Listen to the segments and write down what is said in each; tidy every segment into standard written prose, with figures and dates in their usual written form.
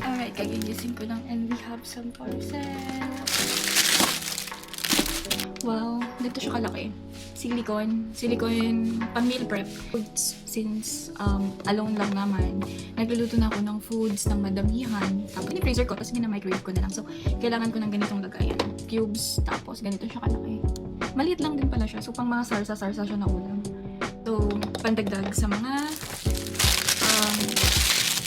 Alright, kagigising ko lang and we have some parcels. Wow, dito siya kalaki. Silicone pang meal prep. Foods, since alone lang naman, nagluluto na ako ng foods ng madamihan. Tapos ni-freezer ko, tapos gina-microwave ko na lang. So, kailangan ko ng ganitong lagayan. Cubes, tapos ganito siya kalaki. Maliit lang din pala siya. So, pang mga sarsa-sarsa siya na ulam. So, pandagdag sa mga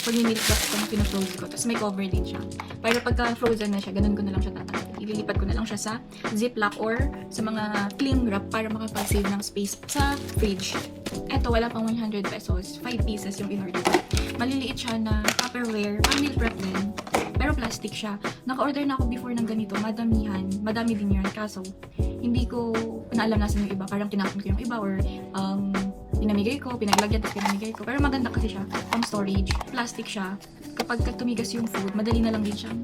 pag ni-meal prep ko na pinafroze ko. Tapos may cover din siya. Pero pagka frozen na siya, ganun ko na lang siya tatanggalin. Ililipat ko na lang siya sa ziplock or sa mga cling wrap para makapag-save ng space sa fridge. Eto, wala pang 100 pesos. 5 pieces yung in-order ko. Maliliit siya na Tupperware. Pang meal prep din. Pero plastic siya. Naka-order na ako before ng ganito. Madamihan. Madami din yun. Kaso, hindi ko naalam nasan yung iba. Parang tinapon ko yung iba or pinamigay ko, pinaglagyan tapos pinamigay ko. Pero maganda kasi siya, pang storage, plastic siya. Kapag tumigas yung food, madali na lang din siyang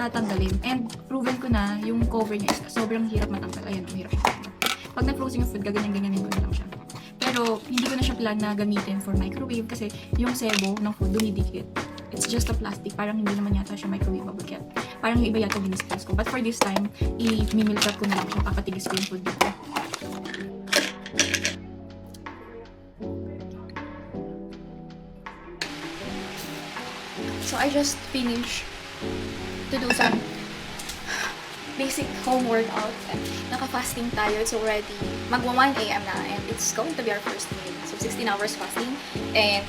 tatanggalin. And proven ko na yung cover niya is sobrang hirap matanggal. Ayan, ang hirap siya matanggal. Pag na-frozen yung food, gaganyan-ganyanin ko na lang siya. Pero hindi ko na siya plan na gamitin for microwave kasi yung sebo ng food dumidikit. It's just a plastic, parang hindi naman yata siya microwavable kaya parang yung iba yata diniscuss ko. But for this time, i-meal prep ko na lang siya, papatigis ko yung food dito. So I just finished to do some basic home workout. Naka-fasting tayo. It's already magwa 1 a.m. na and it's going to be our first meal. So 16 hours fasting and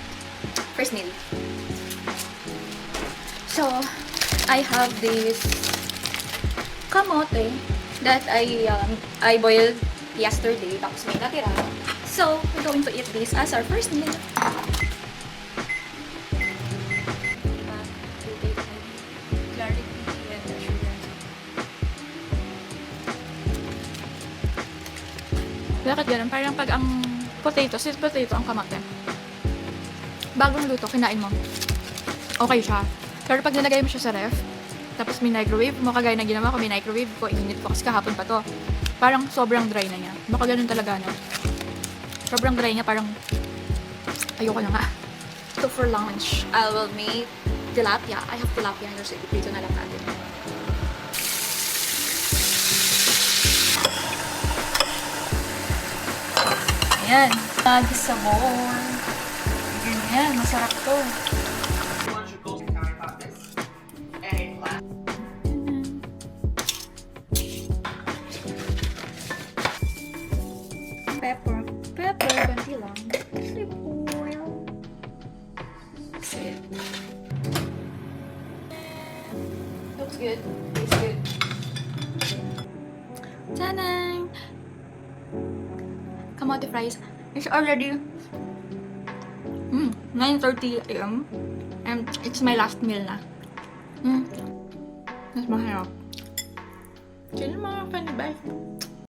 first meal. So I have this kamote that I boiled yesterday. Tapos may natira. So we're going to eat this as our first meal. Bakit ganun? Parang pag ang sweet potato ang kamote. Bagong luto, kinain mo. Okay siya. Pero pag nilagay mo siya sa ref, tapos microwave mo, kagaya na ginawa ko, microwave ko, init ko, kasi kahapon pa to. Parang sobrang dry na niya. Baka ganun talaga, no? Sobrang dry niya, parang ayoko na nga. So for lunch, I will make tilapia. I have tilapia here, so ito na lang natin. Ayan, lagi sa bowl. Ganyan, masarap to. Pepper, ganti lang. Olive oil. That's it. Looks good. Tastes good. Tanang! Kamote fries. It's already 9:30 a.m. and it's my last meal na. Mas mahirap. Sino mga funny, bye?